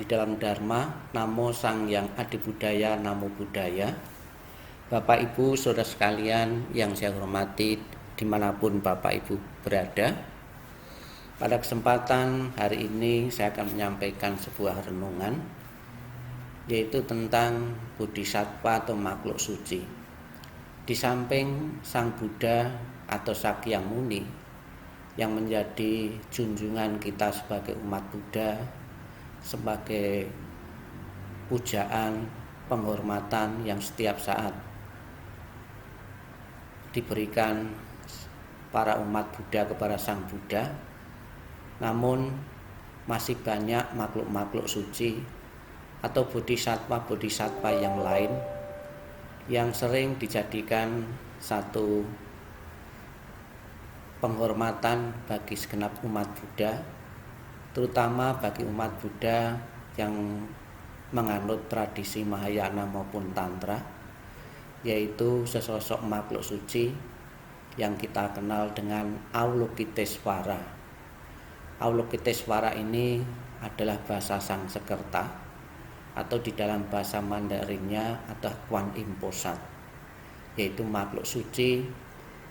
dalam Dharma. Namo Sang Yang Adibudaya, Namo Buddhaya. Bapak Ibu saudara sekalian yang saya hormati dimanapun Bapak Ibu berada, pada kesempatan hari ini saya akan menyampaikan sebuah renungan, yaitu tentang Bodhisattva atau makhluk suci. Di samping Sang Buddha atau Sakyamuni yang menjadi junjungan kita sebagai umat Buddha, sebagai pujaan, penghormatan yang setiap saat diberikan para umat Buddha kepada Sang Buddha, namun masih banyak makhluk-makhluk suci atau bodhisattva yang lain yang sering dijadikan satu penghormatan bagi segenap umat Buddha, terutama bagi umat Buddha yang menganut tradisi Mahayana maupun Tantra, yaitu sesosok makhluk suci yang kita kenal dengan Avalokitesvara. Avalokitesvara ini adalah bahasa Sanskerta, atau di dalam bahasa Mandarinnya adalah Kuan Im Posat, yaitu makhluk suci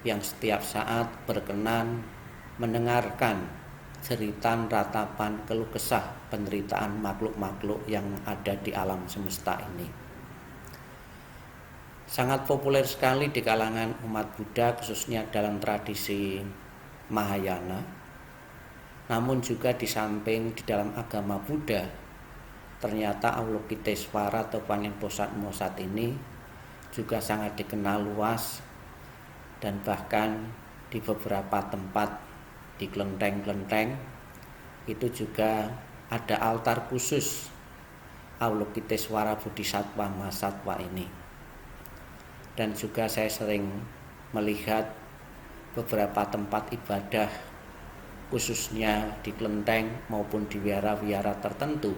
yang setiap saat berkenan mendengarkan jeritan, ratapan, keluh kesah, penderitaan makhluk-makhluk yang ada di alam semesta ini. Sangat populer sekali di kalangan umat Buddha, khususnya dalam tradisi Mahayana. Namun juga di samping di dalam agama Buddha, ternyata Avalokitesvara atau Kuan Im Posat ini juga sangat dikenal luas, dan bahkan di beberapa tempat di kelenteng-kelenteng itu juga ada altar khusus Avalokitesvara Bodhisattva Mahasattva ini. Dan juga saya sering melihat beberapa tempat ibadah, khususnya di kelenteng maupun di wihara-wihara tertentu,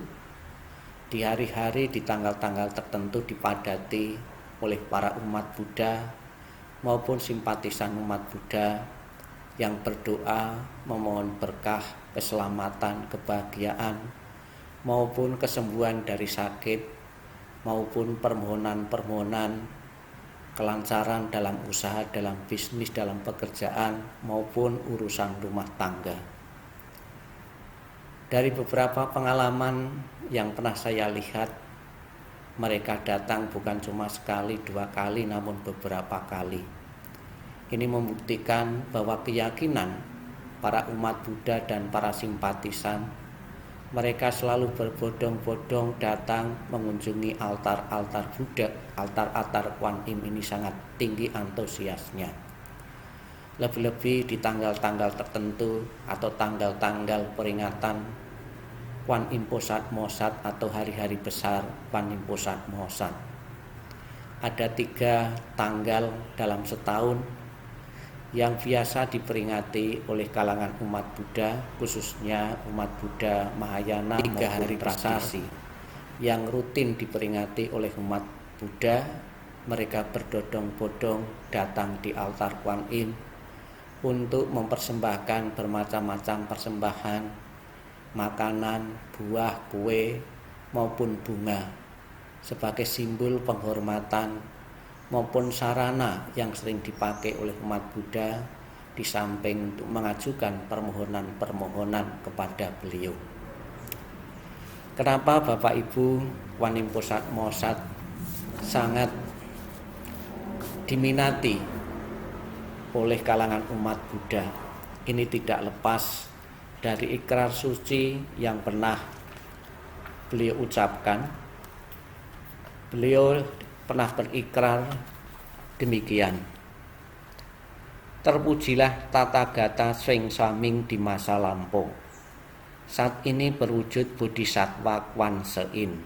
di hari-hari di tanggal-tanggal tertentu dipadati oleh para umat Buddha maupun simpatisan umat Buddha yang berdoa memohon berkah, keselamatan, kebahagiaan maupun kesembuhan dari sakit, maupun permohonan-permohonan kelancaran dalam usaha, dalam bisnis, dalam pekerjaan maupun urusan rumah tangga. Dari beberapa pengalaman yang pernah saya lihat, mereka datang bukan cuma sekali, dua kali, namun beberapa kali. Ini membuktikan bahwa keyakinan para umat Buddha dan para simpatisan, mereka selalu berbondong-bondong datang mengunjungi altar-altar Buddha, altar-altar Kuan Im ini sangat tinggi antusiasnya. Lebih-lebih di tanggal-tanggal tertentu atau tanggal-tanggal peringatan Kuan Im Posat Mohsat atau hari-hari besar Kuan Im Posat Mohsat. Ada 3 tanggal dalam setahun yang biasa diperingati oleh kalangan umat Buddha, khususnya umat Buddha Mahayana, 3 hari besar yang rutin diperingati oleh umat Buddha. Mereka berdondong-bondong datang di altar Kuan Im untuk mempersembahkan bermacam-macam persembahan, makanan, buah, kue, maupun bunga sebagai simbol penghormatan maupun sarana yang sering dipakai oleh umat Buddha di samping untuk mengajukan permohonan-permohonan kepada beliau. Kenapa Bapak Ibu Kuan Im Posat Mohsat sangat diminati oleh kalangan umat Buddha? Ini tidak lepas dari ikrar suci yang pernah beliau ucapkan. Beliau pernah berikrar demikian: terpujilah Tathagata Sing Saming di masa lampau, saat ini berwujud Bodhisattva Kuan Sein,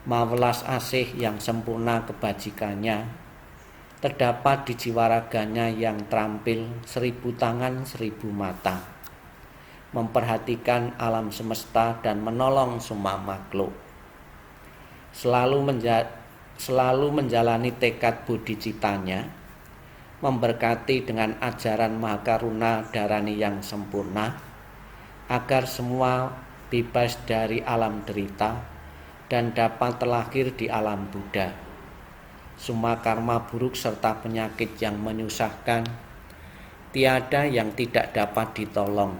mawelas asih yang sempurna kebajikannya terdapat di jiwa raganya yang terampil 1000 tangan 1000 mata, memperhatikan alam semesta dan menolong semua makhluk, selalu menjalani tekad bodhicitanya, memberkati dengan ajaran Mahakaruna Dharani yang sempurna, agar semua bebas dari alam derita, dan dapat terlahir di alam Buddha. Semua karma buruk serta penyakit yang menyusahkan, tiada yang tidak dapat ditolong,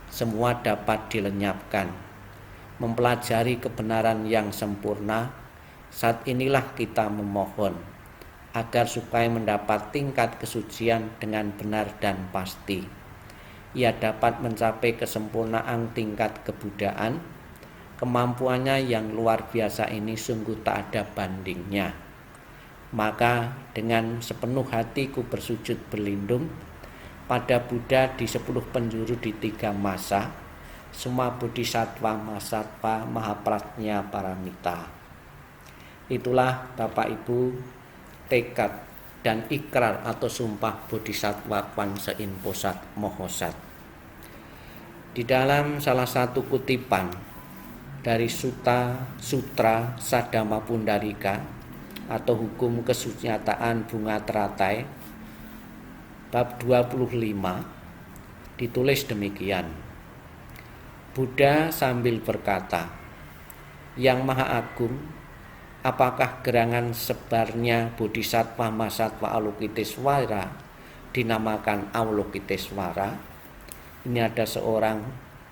semua dapat dilenyapkan. Mempelajari kebenaran yang sempurna, saat inilah kita memohon agar supaya mendapat tingkat kesucian dengan benar dan pasti. Ia dapat mencapai kesempurnaan tingkat kebudaan. Kemampuannya yang luar biasa ini sungguh tak ada bandingnya. Maka dengan sepenuh hatiku bersujud berlindung pada Buddha di 10 penjuru di 3 masa, semua bodhisattva, mahasattva, mahaprajna, paramita. Itulah Bapak Ibu tekad dan ikrar atau sumpah bodhisattva Kwan Sein Posat Mohosat. Di dalam salah satu kutipan dari Sutra Saddhamma Pundarika atau hukum kesunyataan bunga teratai bab 25 ditulis demikian. Buddha sambil berkata, "Yang Maha Agung, apakah gerangan sebarnya Bodhisattva Mahasattva Avalokitesvara dinamakan Avalokitesvara?" Ini ada seorang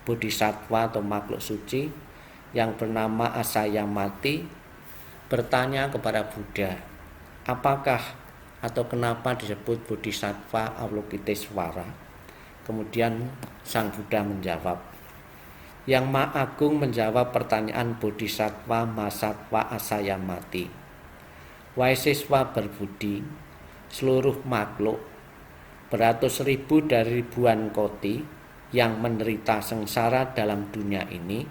bodhisattva atau makhluk suci yang bernama Asayamati bertanya kepada Buddha, apakah atau kenapa disebut Bodhisattva Avalokitesvara? Kemudian Sang Buddha menjawab, Yang Maha Agung menjawab pertanyaan Bodhisattva Mahasattva Asayamati. Wahai siswa berbudi, seluruh makhluk beratus ribu dari ribuan koti yang menderita sengsara dalam dunia ini,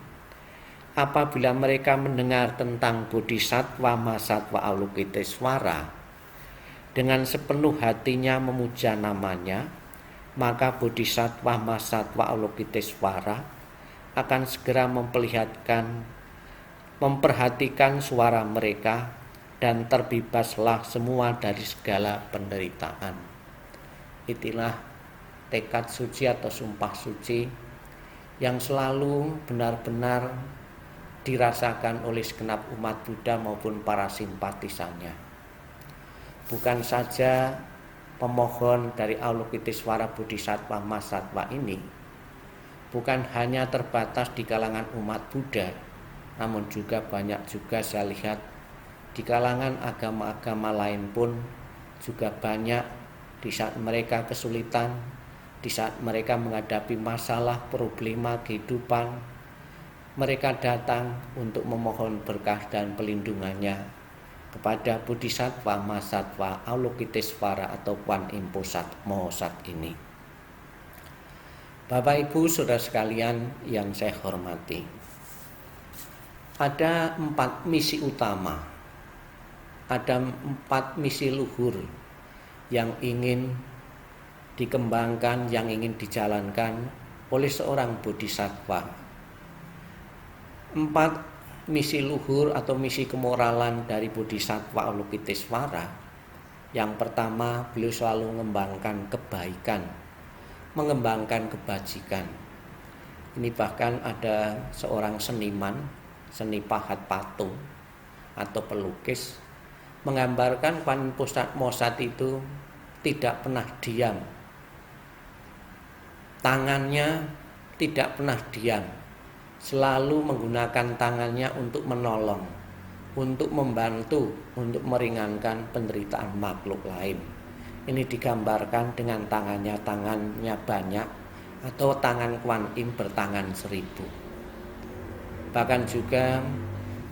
apabila mereka mendengar tentang Bodhisattva Mahasattva Avalokitesvara, dengan sepenuh hatinya memuja namanya, maka Bodhisattva Mahasattva Avalokitesvara akan segera memperhatikan suara mereka dan terbebaslah semua dari segala penderitaan. Itulah tekad suci atau sumpah suci yang selalu benar-benar dirasakan oleh segenap umat Buddha maupun para simpatisannya. Bukan saja pemohon dari Avalokitesvara Bodhisattva Mahasattva ini bukan hanya terbatas di kalangan umat Buddha, namun juga banyak juga saya lihat di kalangan agama-agama lain pun juga banyak di saat mereka kesulitan, di saat mereka menghadapi masalah, problema kehidupan, mereka datang untuk memohon berkah dan pelindungannya kepada Bodhisattva Mahasattva Avalokitesvara atau Kwan Im Posat Mohosat ini. Bapak Ibu Saudara sekalian yang saya hormati, ada 4 misi utama, ada 4 misi luhur yang ingin dikembangkan, yang ingin dijalankan oleh seorang bodhisattva. 4 misi luhur atau misi kemoralan dari Bodhisattva Avalokitesvara. Yang pertama, beliau selalu mengembangkan kebaikan, mengembangkan kebajikan. Ini bahkan ada seorang seniman, seni pahat patung atau pelukis, menggambarkan Kwan Im Posat Mohosat itu tidak pernah diam. Tangannya tidak pernah diam, selalu menggunakan tangannya untuk menolong, untuk membantu, untuk meringankan penderitaan makhluk lain. Ini digambarkan dengan tangannya banyak, atau tangan Kwan Im bertangan 1000. Bahkan juga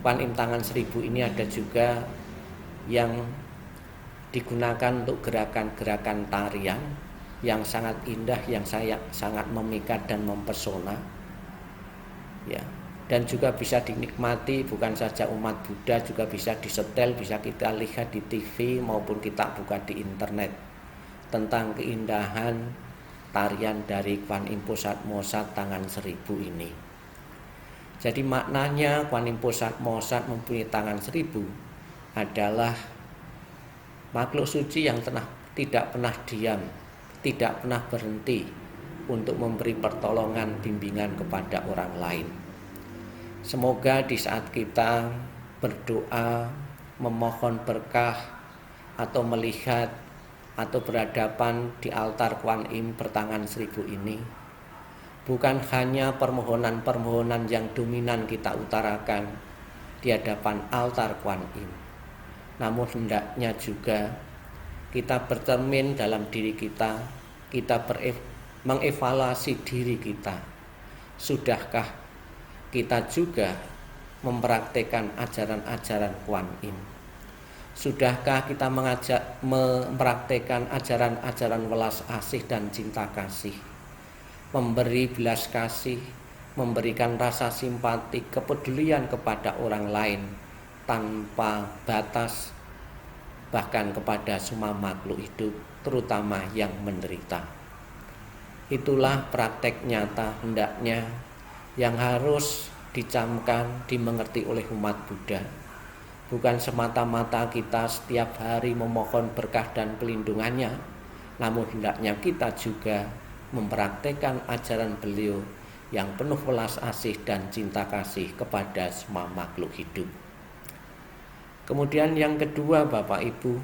Kwan Im tangan 1000 ini ada juga yang digunakan untuk gerakan-gerakan tarian yang sangat indah, yang sangat memikat dan mempesona. Ya, dan juga bisa dinikmati bukan saja umat Buddha, juga bisa disetel, bisa kita lihat di TV maupun kita buka di internet tentang keindahan tarian dari Kwan Im Posat Mohosat tangan 1000 ini. Jadi maknanya Kwan Im Posat Mohosat mempunyai tangan 1000 adalah makhluk suci yang tidak pernah diam, tidak pernah berhenti untuk memberi pertolongan bimbingan kepada orang lain. Semoga di saat kita berdoa, memohon berkah, atau melihat atau berhadapan di altar Kuan Im bertangan 1000 ini, bukan hanya permohonan-permohonan yang dominan kita utarakan di hadapan altar Kuan Im, namun hendaknya juga kita bercermin dalam diri kita, mengevaluasi diri kita. Sudahkah kita juga mempraktekkan ajaran-ajaran Kuan Im? Sudahkah kita mempraktekkan ajaran-ajaran welas asih dan cinta kasih, memberi belas kasih, memberikan rasa simpati, kepedulian kepada orang lain tanpa batas, bahkan kepada semua makhluk hidup, terutama yang menderita? Itulah praktek nyata hendaknya yang harus dicamkan, dimengerti oleh umat Buddha. Bukan semata-mata kita setiap hari memohon berkah dan pelindungannya, namun hendaknya kita juga mempraktekkan ajaran beliau yang penuh welas asih dan cinta kasih kepada semua makhluk hidup. Kemudian yang kedua, Bapak Ibu,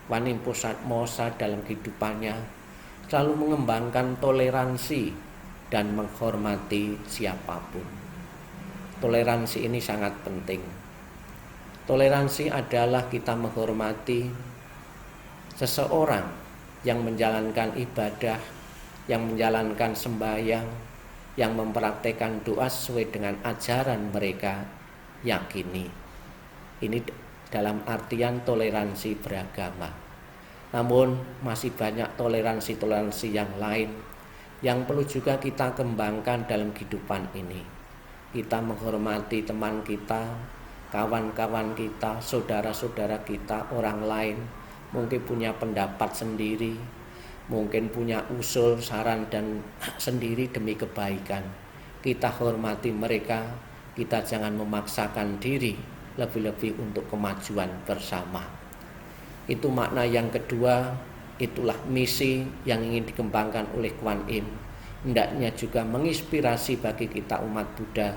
Kuan Im Pusat-Mosa dalam kehidupannya selalu mengembangkan toleransi dan menghormati siapapun. Toleransi ini sangat penting. Toleransi adalah kita menghormati seseorang yang menjalankan ibadah, yang menjalankan sembahyang, yang mempraktekkan doa sesuai dengan ajaran mereka yakini. Ini dalam artian toleransi beragama. Namun masih banyak toleransi-toleransi yang lain yang perlu juga kita kembangkan dalam kehidupan ini. Kita menghormati teman kita, kawan-kawan kita, saudara-saudara kita, orang lain mungkin punya pendapat sendiri, mungkin punya usul, saran dan sendiri demi kebaikan. Kita hormati mereka, kita jangan memaksakan diri, lebih-lebih untuk kemajuan bersama. Itu makna yang kedua, itulah misi yang ingin dikembangkan oleh Kuan Im. Hendaknya juga menginspirasi bagi kita umat Buddha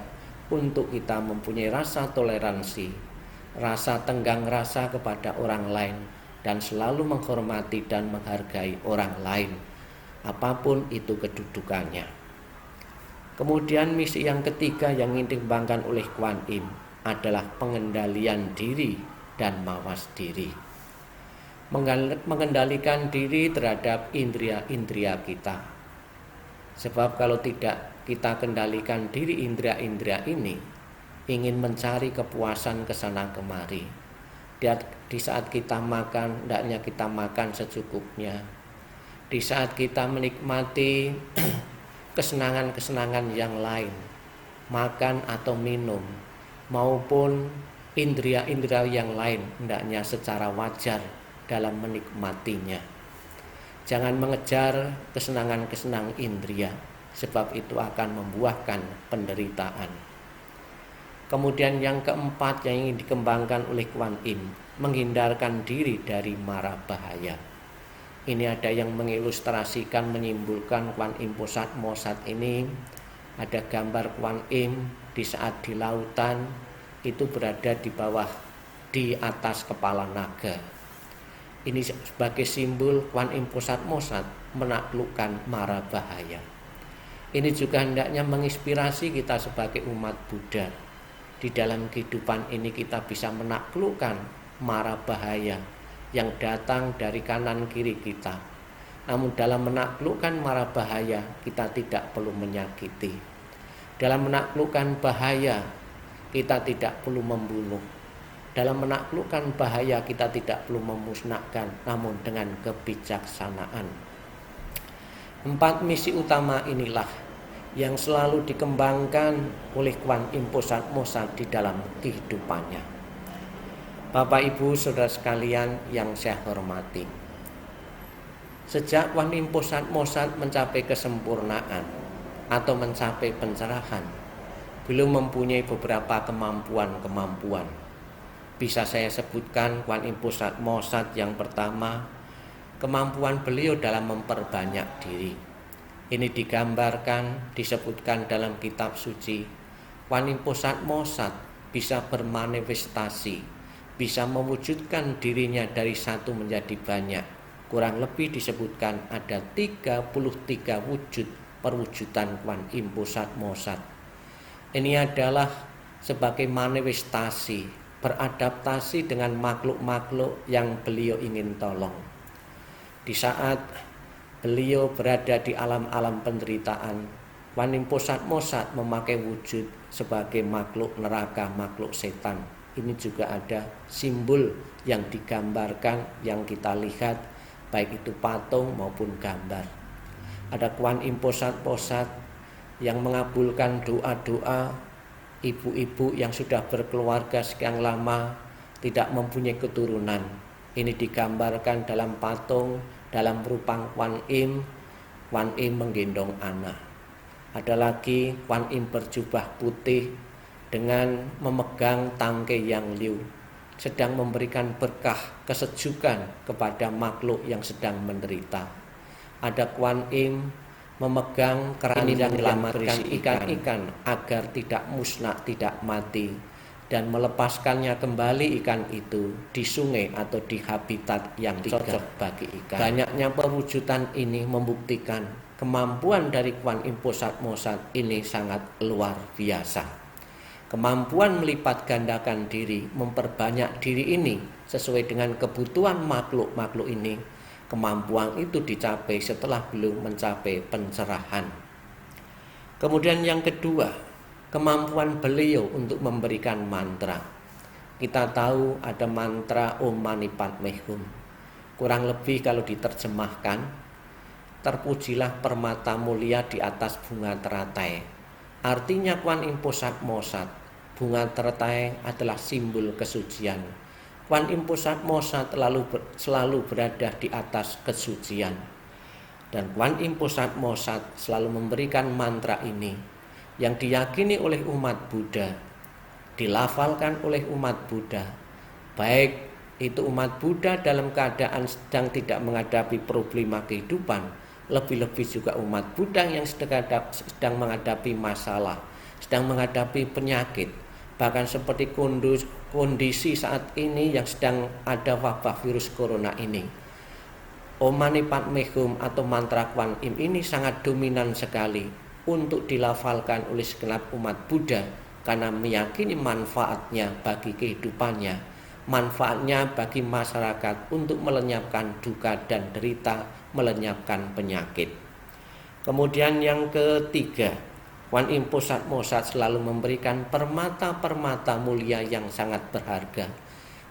untuk kita mempunyai rasa toleransi, rasa tenggang rasa kepada orang lain, dan selalu menghormati dan menghargai orang lain, apapun itu kedudukannya. Kemudian misi yang ketiga yang ingin dikembangkan oleh Kuan Im adalah pengendalian diri dan mawas diri. Mengendalikan diri terhadap indria-indria kita. Sebab kalau tidak kita kendalikan diri indria-indria ini, ingin mencari kepuasan kesana kemari. Di saat kita makan, hendaknya kita makan secukupnya. Di saat kita menikmati kesenangan-kesenangan yang lain, makan atau minum, maupun indria-indria yang lain, hendaknya secara wajar dalam menikmatinya. Jangan mengejar kesenangan-kesenangan indria, sebab itu akan membuahkan penderitaan. Kemudian yang keempat yang ingin dikembangkan oleh Kuan Im, menghindarkan diri dari mara bahaya. Ini ada yang mengilustrasikan, menyimpulkan Kuan Im Pusat-Mosa ini. Ada gambar Kuan Im di saat di lautan itu berada di atas kepala naga. Ini sebagai simbol Kuan Im Pusat-Mosa menaklukkan mara bahaya. Ini juga hendaknya menginspirasi kita sebagai umat Buddha. Di dalam kehidupan ini kita bisa menaklukkan mara bahaya yang datang dari kanan kiri kita. Namun dalam menaklukkan mara bahaya kita tidak perlu menyakiti. Dalam menaklukkan bahaya kita tidak perlu membunuh. Dalam menaklukkan bahaya kita tidak perlu memusnahkan, namun dengan kebijaksanaan. 4 misi utama inilah yang selalu dikembangkan oleh Kuan Im Pusat-Mosa di dalam kehidupannya. Bapak Ibu saudara sekalian yang saya hormati, sejak Kuan Im Pusat-Mosa mencapai kesempurnaan atau mencapai pencerahan, beliau mempunyai beberapa kemampuan. Bisa saya sebutkan Kuan Im Pusat-Mosa yang pertama, kemampuan beliau dalam memperbanyak diri. Ini digambarkan, disebutkan dalam kitab suci Kuan Yin Pusat Mosat bisa bermanifestasi, bisa mewujudkan dirinya dari satu menjadi banyak. Kurang lebih disebutkan ada 33 wujud perwujudan Kuan Yin Pusat Mosat. Ini adalah sebagai manifestasi, beradaptasi dengan makhluk-makhluk yang beliau ingin tolong. Di saat beliau berada di alam-alam penderitaan, Kuan Yin Pusat Mosat memakai wujud sebagai makhluk neraka, makhluk setan. Ini juga ada simbol yang digambarkan, yang kita lihat, baik itu patung maupun gambar. Ada Kuan Yin Pusat Mosat yang mengabulkan doa-doa ibu-ibu yang sudah berkeluarga sekian lama, tidak mempunyai keturunan. Ini digambarkan dalam patung, dalam rupa Kuan Yin menggendong anak. Ada lagi Kuan Yin berjubah putih dengan memegang tangkai yang liu, sedang memberikan berkah kesejukan kepada makhluk yang sedang menderita. Ada Kuan Yin memegang keranjang yang menyelamatkan ikan-ikan agar tidak musnah, tidak mati, dan melepaskannya kembali ikan itu di sungai atau di habitat yang cocok bagi ikan. Banyaknya perwujudan ini membuktikan kemampuan dari Kuan Yin Pusat Mosat ini sangat luar biasa. Kemampuan melipat gandakan diri, memperbanyak diri ini sesuai dengan kebutuhan makhluk-makhluk ini. Kemampuan itu dicapai setelah belum mencapai pencerahan. Kemudian yang kedua, kemampuan beliau untuk memberikan mantra. Kita tahu ada mantra Om Mani Padme Hum. Kurang lebih kalau diterjemahkan, terpujilah permata mulia di atas bunga teratai. Artinya Kuan Yin Pusat Mosat, bunga teratai adalah simbol kesucian. Kuan Yin Pusat Mosat selalu berada di atas kesucian. Dan Kuan Yin Pusat Mosat selalu memberikan mantra ini yang diyakini oleh umat Buddha, dilafalkan oleh umat Buddha, baik itu umat Buddha dalam keadaan sedang tidak menghadapi problema kehidupan, lebih-lebih juga umat Buddha yang sedang menghadapi masalah, sedang menghadapi penyakit, bahkan seperti kondisi saat ini yang sedang ada wabah virus corona ini. Om Mani Padme Hum atau mantra Kuan Yin ini sangat dominan sekali untuk dilafalkan oleh segenap umat Buddha karena meyakini manfaatnya bagi kehidupannya, manfaatnya bagi masyarakat untuk melenyapkan duka dan derita, melenyapkan penyakit. Kemudian yang ketiga, Kuan Yin Pusat Mosat selalu memberikan permata-permata mulia yang sangat berharga,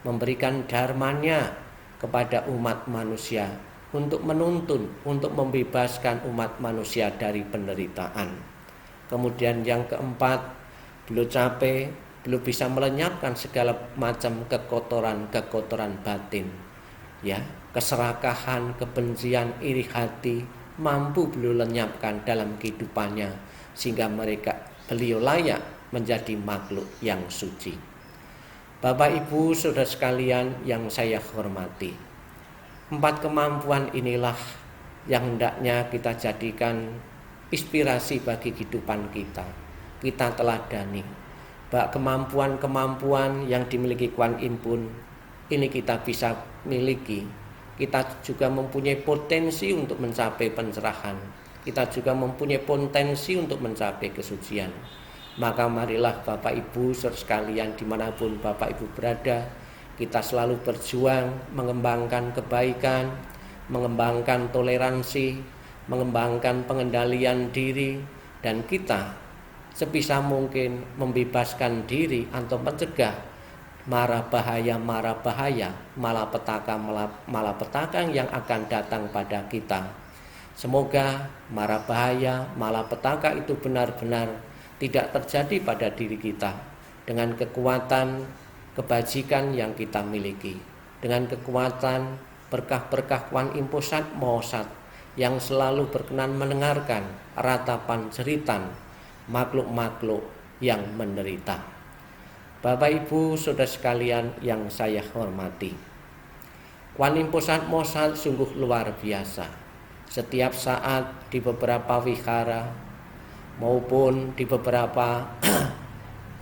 memberikan dharmanya kepada umat manusia untuk menuntun, untuk membebaskan umat manusia dari penderitaan. Kemudian yang keempat, beliau capek, beliau bisa melenyapkan segala macam kekotoran batin, ya, keserakahan, kebencian, iri hati, mampu beliau lenyapkan dalam kehidupannya, sehingga beliau layak menjadi makhluk yang suci. Bapak Ibu Saudara sekalian yang saya hormati, 4 kemampuan inilah yang hendaknya kita jadikan inspirasi bagi kehidupan kita. Kita teladani bahwa kemampuan-kemampuan yang dimiliki Kuan Yin pun ini kita bisa miliki. Kita juga mempunyai potensi untuk mencapai pencerahan. Kita juga mempunyai potensi untuk mencapai kesucian. Maka marilah Bapak Ibu saudara sekalian dimanapun Bapak Ibu berada, kita selalu berjuang mengembangkan kebaikan, mengembangkan toleransi, mengembangkan pengendalian diri, dan kita sebisa mungkin membebaskan diri atau mencegah mara bahaya, malapetaka yang akan datang pada kita. Semoga mara bahaya, malapetaka itu benar-benar tidak terjadi pada diri kita dengan kekuatan kebajikan yang kita miliki, dengan kekuatan berkah-berkah Kuan Yin Pusat Mosat yang selalu berkenan mendengarkan ratapan jeritan makhluk-makhluk yang menderita. Bapak Ibu Saudara sekalian yang saya hormati, Kuan Yin Pusat Mosat sungguh luar biasa. Setiap saat di beberapa wihara maupun di beberapa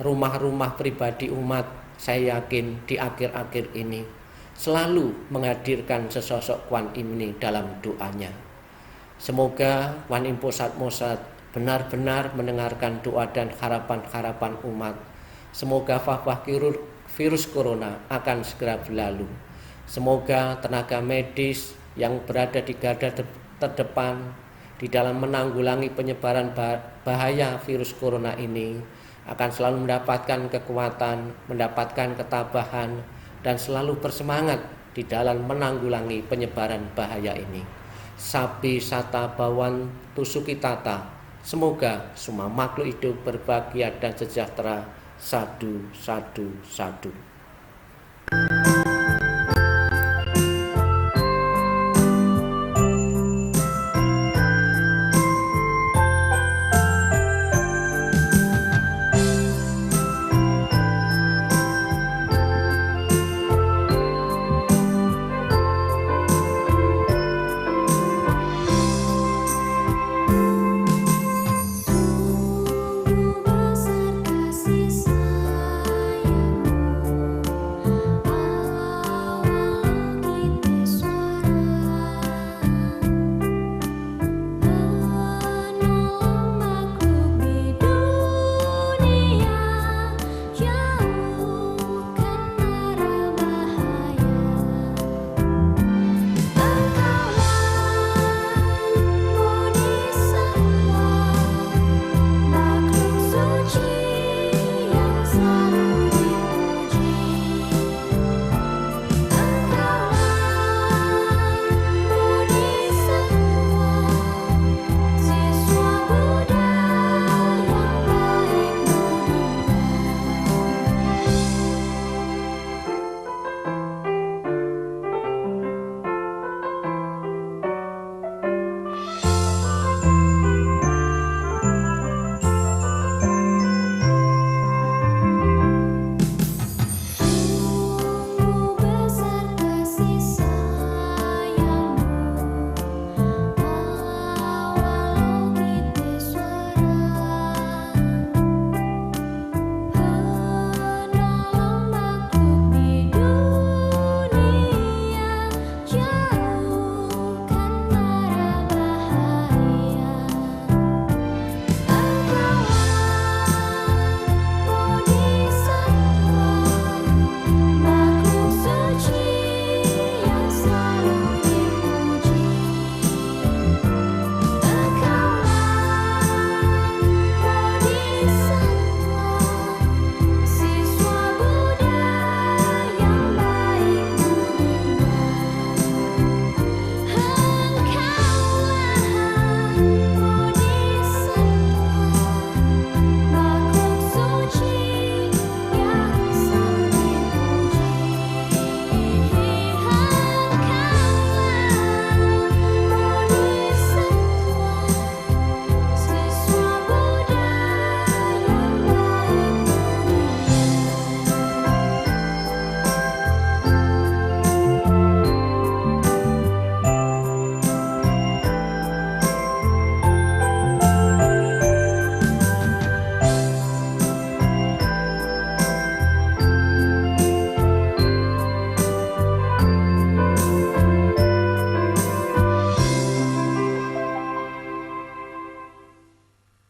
rumah-rumah pribadi umat, saya yakin di akhir-akhir ini selalu menghadirkan sesosok Kuan Im ini dalam doanya. Semoga Kuan Im Pusat Mosat benar-benar mendengarkan doa dan harapan-harapan umat. Semoga wabah virus corona akan segera berlalu. Semoga tenaga medis yang berada di garda terdepan di dalam menanggulangi penyebaran bahaya virus corona ini akan selalu mendapatkan kekuatan, mendapatkan ketabahan, dan selalu bersemangat di dalam menanggulangi penyebaran bahaya ini. Sabi Sata Bawan Tusuki Tata, semoga semua makhluk hidup berbahagia dan sejahtera. Sadu, sadu, sadu.